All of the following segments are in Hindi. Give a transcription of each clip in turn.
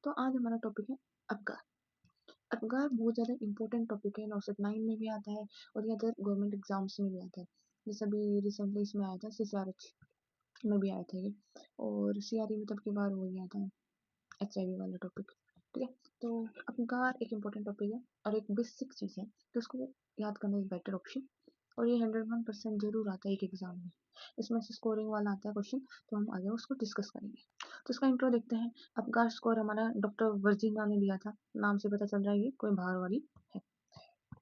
तो आज हमारा टॉपिक है अबगार। अबगार बहुत ज़्यादा इंपॉर्टेंट टॉपिक है, नौसद 9 में भी आता है और ये अदर गवर्नमेंट एग्जाम्स में भी आता है। जैसे अभी रिसेंटली इसमें आया था, सीसीआरएच में भी आया था ये, और सीआरई में तब की बार वो ही आता है, एचआईवी वाला टॉपिक। ठीक है, तो अबगार एक इंपॉर्टेंट टॉपिक है और एक बेसिक चीज़ है, तो उसको याद करना इज बेटर ऑप्शन। और ये 101% जरूर आता है एक एग्जाम में। इसमें से स्कोरिंग वाला आता है क्वेश्चन, तो हम आगे उसको डिस्कस करेंगे। तो इसका इंट्रो देखते हैं। अबगार स्कोर हमारा डॉक्टर वर्जीनिया ने दिया था, नाम से पता चल रहा है ये कोई बाहर वाली है।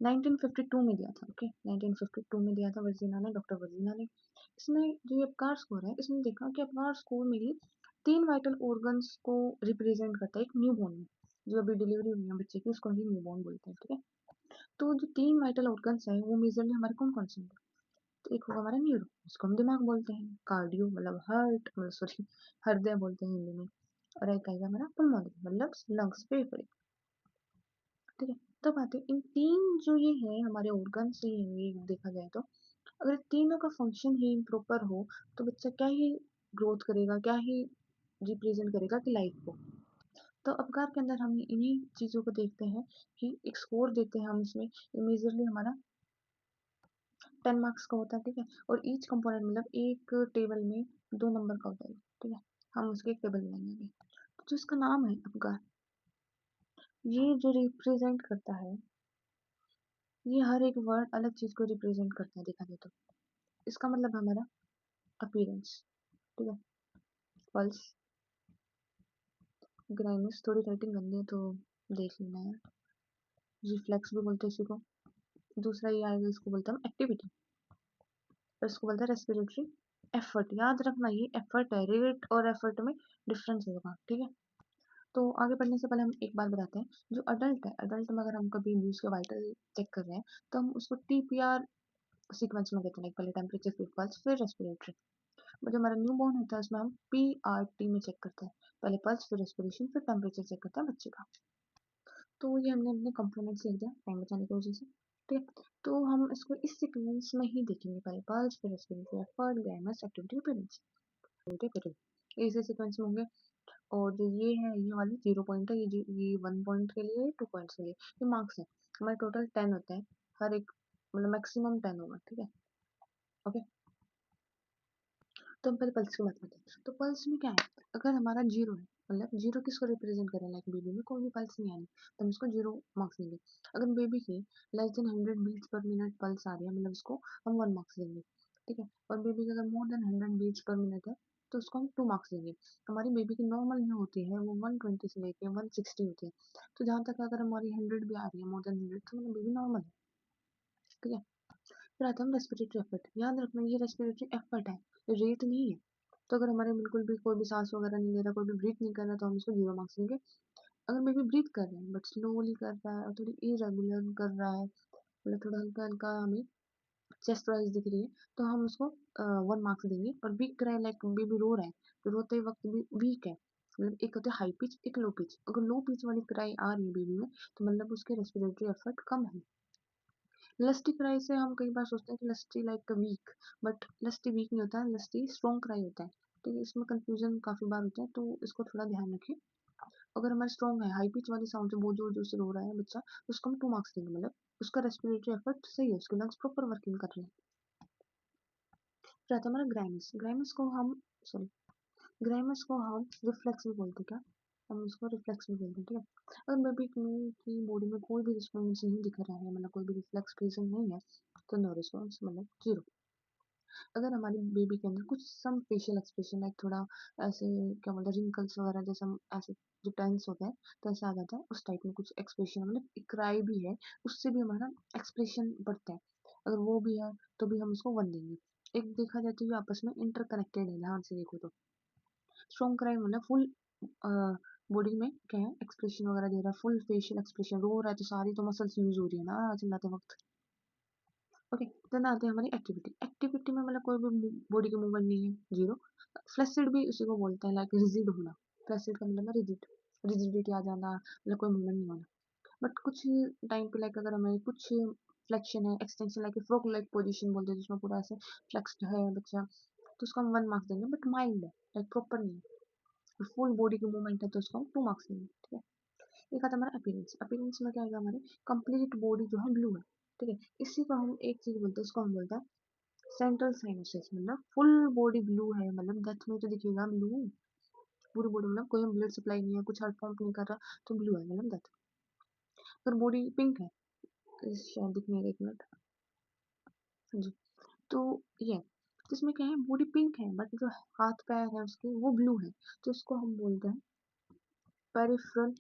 1952 में दिया था। ओके, 1952 में दिया था वर्जीनिया ने, डॉक्टर वर्जीनिया ने। इसमें जो अबगार स्कोर है, इसमें देखा कि अबगार स्कोर में ही 3 वाइटल ऑर्गन्स को रिप्रेजेंट करता है एक न्यूबॉर्न में। जो अभी डिलीवरी हुई है बच्चे की, उसको ही न्यूबॉर्न बोलते हैं। ठीक है, तो जो 3 वाइटल ऑर्गन्स है वो मेजरली हमारे कौन कौन से हैं? तो एक होगा हमारा न्यूरो, उसको हम दिमाग बोलते हैं। कार्डियो मतलब हार्ट, सॉरी हृदय बोलते हैं हिंदी में। और एक आएगा हमारा पल्मोनरी मतलब लंग्स, फेफड़े। ठीक है, तब आते हैं इन तीन जो ये है हमारे ऑर्गन से ये देखा जाए तो अगर तीनों का फंक्शन ही प्रॉपर हो तो बच्चा क्या ही ग्रोथ करेगा, क्या ही रिप्रेजेंट करेगा कि लाइफ को। तो अबगार के अंदर हम इन्हीं चीजों को देखते हैं कि एक स्कोर देते हैं हम इसमें। मेजरली हमारा 10 मार्क्स का होता है। ठीक है, और ईच कंपोनेंट मतलब एक टेबल में 2 नंबर का होता है। ठीक है, हम उसके एक टेबल बनाएंगे। तो जो इसका नाम है अबगार, ये जो रिप्रेजेंट करता है, ये हर एक वर्ड अलग चीज को रिप्रेजेंट करता है देखा जाए तो। इसका मतलब हमारा अपीयरेंस। ठीक है, पल्स, ग्राइनेस, थोड़ी राइटिंग गंदी है तो देख लेना है। रिफ्लेक्स भी बोलते हैं इसी को। दूसरा ये आएगा, इसको बोलते हैं एक्टिविटी, और इसको बोलते हैं रेस्पिरेटरी एफर्ट। याद रखना ये एफर्ट है, रेट और एफर्ट में डिफरेंस होगा। ठीक है, तो आगे बढ़ने से पहले हम एक बात बताते हैं। जो अडल्ट है, अडल्ट में अगर हम कभी भी उसके वाइटल चेक कर रहे हैं तो हम उसको टीपीआर सीक्वेंस में देते हैं, पहले टेम्परेचर फिर पल्स फिर रेस्पिरेटरी। जो हमारा न्यू बॉर्न होता है उसमें हम पीआरटी में चेक करते हैं, पहले पल्स फिर रेस्पिरेशन फिर टेम्परेचर चेक करते हैं बच्चे का। तो ये हमने अपने कंपोनेंट्स लिख दिया टाइम बचाने की वजह से। ठीक है, तो हम इसको इस सीक्वेंस में ही देखेंगे, पहले पल्स फिर रेस्पिरेटरी एफर्ट ग्राइनेस एक्टिविटी अपीयरेंस, इसी सीक्वेंस में होंगे। और जो ये है, ये वाली 0 पॉइंट है, ये 1 पॉइंट के लिए, 2 पॉइंट्स के लिए, ये मार्क्स है। हमारे टोटल 10 होते हैं, हर एक मतलब मैक्सिमम 10 होगा। ठीक है, ओके। तो हम पहले पल्स की बात करते हैं। तो पल्स में क्या है, अगर हमारा 0 है मतलब 0 किसको रिप्रेजेंट कर रहा है, लाइक बेबी में कोई भी पल्स नहीं आ रही तो हम इसको 0 मार्क्स देंगे। अगर बेबी की less than 100 beats per minute pulse आ रही है मतलब इसको हम 1 मार्क्स देंगे। ठीक है, और बेबी का अगर more than 100 beats per minute है तो उसको हम 2 मार्क्स देंगे। हमारी बेबी की नॉर्मल जो होती है वो 120 से लेके 160 होती है। तो जहाँ तक अगर हमारी 100 भी आ रही है, मोर देन 100, तो मतलब बेबी नॉर्मल है। ठीक है, फिर आता है रेस्पिरेटरी एफर्ट। याद रखना ये रेस्पिरेटरी एफर्ट है, रेट नहीं है। तो अगर हमारे बिल्कुल भी कोई भी सांस वगैरह नहीं ले रहा, कोई भी ब्रीथ नहीं कर रहा, तो हम इसको 0 मार्क्स देंगे। अगर बेबी ब्रीथ कर रहा है बट स्लोली कर रहा है और थोड़ी इरेगुलर कर रहा है, मतलब थोड़ा हल्का हल्का हमें चेस्ट वाइज दिख रही है, तो हम उसको 1 मार्क्स देंगे। और वीक क्राई, लाइक बेबी रो रहा है तो रोते वक्त भी वीक है, मतलब एक होता है हाई पिच एक लो पिच। अगर लो पिच वाली क्राई आ रही है बेबी में तो मतलब उसके रेस्पिरेटरी एफर्ट कम है। लस्टी क्राई से हम कई बार सोचते हैं कि lusty like weak, but lusty weak नहीं होता है, लस्टी स्ट्रॉन्ग क्राई होता है। ठीक है, इसमें कंफ्यूजन काफी बार होता है, तो इसको थोड़ा ध्यान रखें। अगर हमारा स्ट्रॉन्ग है, हाई पिच वाली साउंड से बहुत जोर जोर से रो रहा है बच्चा, तो उसको हम 2 मार्क्स देंगे, मतलब उसका रेस्पिरेटरी एफर्ट सही है, उसके लंग्स प्रॉपर वर्किंग कर रहे हैं। फिर आता है हमारा ग्राइमस। ग्राइमस को हम रिफ्लेक्स भी बोलते हैं। क्या हम इसको रिफ्लेक्स भी बोलते हैं। ठीक है, अगर बेबी की बॉडी में कोई भी रिस्पॉन्स नहीं दिख रहा है, मतलब कोई भी रिफ्लेक्स प्रेजेंट नहीं है, तो नो रिस्पॉन्स मतलब 0। अगर हमारी बेबी के अंदर कुछ सम फेशियल एक्सप्रेशन लाइक थोड़ा ऐसे क्या बोलते हैं रिंकल्स वगैरह जैसे हम ऐसे जो टेंस होता है तो ऐसा आ जाता है, उस टाइप में कुछ एक्सप्रेशन मतलब क्राई भी है, उससे भी हमारा एक्सप्रेशन बढ़ता है। अगर वो भी है तो भी हम उसको 1 देंगे। एक देखा जाए तो ये आपस में इंटरकनेक्टेड है, ध्यान से देखो तो। स्ट्रॉन्ग क्राई मतलब फुल बॉडी में क्या है एक्सप्रेशन वगैरह दे रहा है, फुल फेशियल एक्सप्रेशन, रो रहा है तो सारी तो मसल्स यूज हो रही है ना चिल्लाते वक्त। ओके, देन आते हैं हमारी एक्टिविटी। एक्टिविटी में मतलब कोई भी बॉडी का मूवमेंट नहीं है, 0। फ्लैसिड भी उसी को बोलते हैं, लाइक रिजिड होना। फ्लैसिड का मतलब है रिजिड, रिजिडिटी आ जाना, मतलब कोई मूवमेंट नहीं होना। बट कुछ टाइम पे लाइक अगर हमें कुछ फ्लेक्शन है, extension like frog like position बोलते हैं जिसमें पूरा ऐसे फ्लेक्स्ड है बच्चा, तो उसको हम 1 मार्क्स देंगे, बट माइल्ड है, लाइक प्रॉपर नहीं है। फुल बॉडी की मूवमेंट है तो उसको हम 2 मार्क्स देंगे, ठीक है। एक आता है हमारा अपीयरेंस, अपीयरेंस में क्या आएगा हमारे कंप्लीट बॉडी जो है ब्लू है, ठीक है। इसी को हम एक चीज बोलते हैं, इसको हम बोलते हैं सेंट्रल साइनोसिस, मतलब फुल बॉडी ब्लू है, मतलब डेथ में तो दिखेगा ब्लू, पूरी बॉडी मतलब कोई ब्लड सप्लाई नहीं है, कुछ हार्ट पंप नहीं कर रहा तो ब्लू है मतलब डेथ। अगर बॉडी पिंक है, शायद दिखने एक मिनट, हाँ जी, तो ये तो इसमें क्या है बॉडी पिंक है बट जो हाथ पैर है उसके वो ब्लू है, तो इसको हम बोलते हैं पेरिफेरल,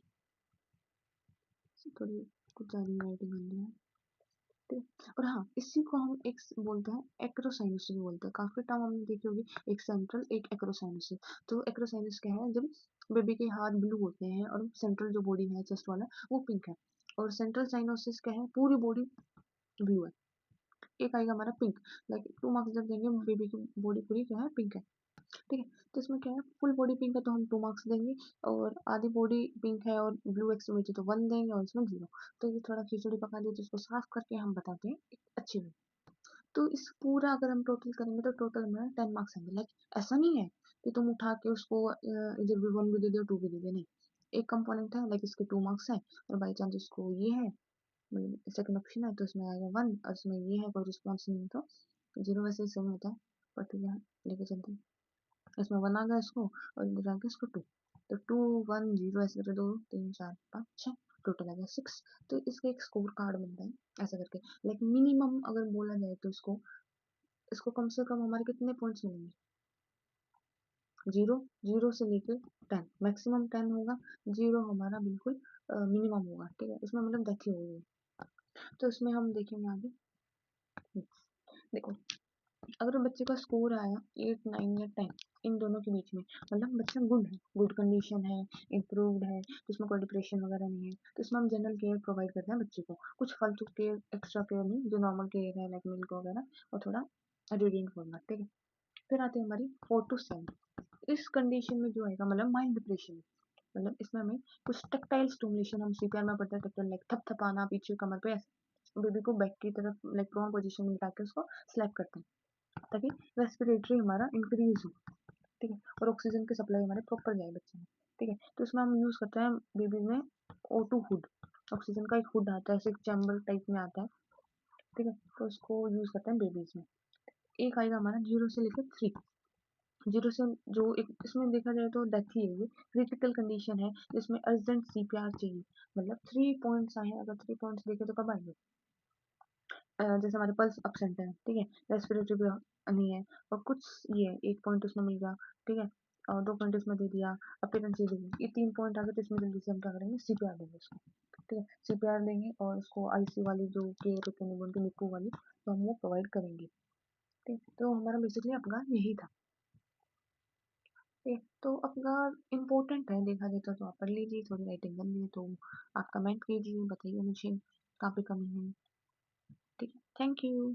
थोड़ी कुछ ज्यादा राइटिंग बन रही है, ठीक है। और हाँ, इसी को हम एक बोलते हैं एक्रोसाइनोसिस बोलते हैं, काफी टर्म हमने देखी होगी, एक सेंट्रल एक एक्रोसाइनोसिस। तो एक्रोसाइनोसिस क्या है, जब बेबी के हाथ ब्लू होते हैं और सेंट्रल जो बॉडी है चेस्ट वाला वो पिंक है, और सेंट्रल साइनोसिस क्या है पूरी बॉडी ब्लू है। एक आएगा हमारा पिंक, लाइक 2 मार्क्स जब देंगे बेबी की बॉडी पूरी क्या है पिंक है, ठीक है। तो इसमें क्या है फुल बॉडी पिंक है तो हम 2 मार्क्स देंगे, और आधी बॉडी पिंक है और ब्लू एक्सट्रीमिटी तो 1 देंगे, और इसमें 0। तो ये थोड़ा खिचड़ी पका दी तो इसको साफ करके हम बताते हैं एक अच्छी वे। तो इस पूरा अगर हम टोटल करेंगे तो टोटल हमारा 10 मार्क्स आएंगे। लाइक ऐसा नहीं है कि तुम उठा के उसको इधर भी 1 भी दे दो 2 भी दे दो, नहीं। एक कंपोनेंट है लाइक इसके 2 मार्क्स है, और बाई चांस इसको ये है मतलब सेकंड ऑप्शन है तो इसमें आएगा 1, और इसमें ये है कोई रिस्पॉन्स नहीं है तो 0, वैसे ही सेम होता है, बट यहाँ लेके चलते हैं। इसमें 1 आ गया इसको, और इधर आ गया इसको 2, तो 2 1 0 ऐसे करके 2 3 4 5 6 टोटल आ गया 6। तो इसका एक स्कोर कार्ड बनता है ऐसा करके। लाइक मिनिमम अगर बोला जाए तो इसको इसको कम से कम हमारे कितने पॉइंट्स मिलेंगे, 0 0 से लेके 10, मैक्सिमम 10 होगा, 0 हमारा बिल्कुल मिनिमम होगा, ठीक है। इसमें मतलब डेथ ही होगी। तो इसमें हम देखेंगे आगे, देखो अगर बच्चे का स्कोर आया 8 9 या 10 इन दोनों के बीच में, मतलब बच्चा गुड है, गुड कंडीशन है, इम्प्रूव्ड है, तो इसमें कोई डिप्रेशन वगैरह नहीं है, तो इसमें हम जनरल केयर प्रोवाइड करते हैं बच्चे को, कुछ फालतू केयर एक्स्ट्रा केयर नहीं, जो नॉर्मल केयर है लाइक मिल्क वगैरह और थोड़ा रीडिंग फॉर्मेट, ठीक है। फिर आते हैं हमारी 4 टू 7, इस कंडीशन में जो आएगा मतलब माइल्ड डिप्रेशन, मतलब इसमें हमें कुछ टैक्टाइल स्टिमुलेशन, हम सीपीआर में पढ़ते हैं टैक्टाइल लाइक थपथपाना पीछे कमर पे, बेबी को बैक की तरफ लाइक प्रोन पोजीशन में बिठा के उसको स्लैप करते हैं ताकि रेस्पिरेटरी हमारा इंक्रीज हो, ठीक है, और ऑक्सीजन की सप्लाई हमारे प्रॉपर जाए बच्चे में, ठीक है। तो इसमें हम यूज करते हैं बेबी में O2 हुड, ऑक्सीजन का एक हुड आता है ऐसे चैम्बर टाइप में आता है, ठीक है, तो उसको यूज करते हैं बेबीज में। एक आएगा हमारा 0 से लेकर 3, 0 से जो एक इसमें देखा जाए तो डेथ ही है, ये क्रिटिकल कंडीशन है जिसमें अर्जेंट सीपीआर चाहिए, मतलब 3 पॉइंट्स आए हैं, अगर 3 पॉइंट्स देखे तो कब आएंगे, जैसे हमारे पल्स अपसेंट है, ठीक है, रेस्पिरेटरी भी नहीं है, और कुछ ये 1 पॉइंट उसमें मिल गया, ठीक है, और 2 पॉइंट इसमें दे दिया, अपीयरेंस दे दी, ये 3 पॉइंट आ गए तो इसमें जल्दी से हम क्या करेंगे सीपीआर देंगे उसको, ठीक है, सीपीआर देंगे और उसको आईसीयू वाली जो केयर होती है उनकी निक्कू वाली, तो हम वो प्रोवाइड करेंगे, ठीक है। तो हमारा बेसिकली अफगान यही था, ठीक है। तो अफगान इम्पोर्टेंट है देखा जाए तो आप पढ़ लीजिए, थोड़ी राइटिंग करनी है तो आप कमेंट कीजिए, बताइए मुझे कहाँ पे कमी है, ठीक है। Thank you.